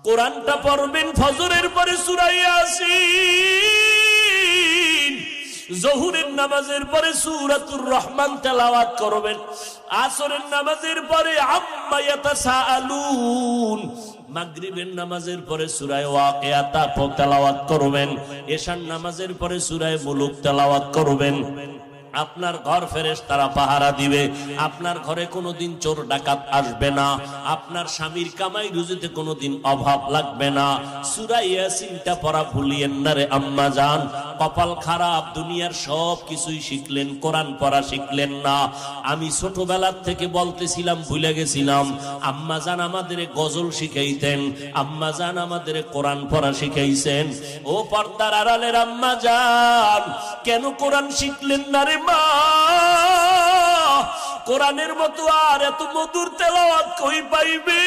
কোরআনটা পড়বেন ফজরের পরে সূরা ইয়াসিন, জোহরের নামাজের পরে সূরাতুর রহমান তেলাওয়াত করবেন, আসরের নামাজের পরে আম্মা ইয়াতাসাআলুন, মাগরিবের নামাজের পরে সূরা ওয়াকিয়া তেলাওয়াত করবেন, এশার নামাজের পরে সূরা মুলুক তেলাওয়াত করবেন। আপনার ঘর ফেরেশতারা পাহারা দিবে, আপনার ঘরে কোনোদিন চোর ডাকাত আসবে না, আপনার স্বামীর কামাই রুজিতে কোনোদিন অভাব লাগবে না। সূরা ইয়াসিনটা পড়া ভুলিয়েন না রে আম্মা জান। কপাল খারাপ, দুনিয়ার সব কিছুই শিখলেন, কোরআন পড়া শিখলেন না। আমি ছোটবেলার থেকে বলতেছিলাম, ভুলে গেছিলাম, আম্মা জান আমাদের গজল শিখাইতেন, আম্মা জান আমাদের কোরআন পড়া শিখাইছেন। ও পর্দার আড়ালের আম্মা জান, কেন কোরআন শিখলেন না রে মা? কোরআনের মতো আর এত মধুর তেলাওয়াত কই পাইবে?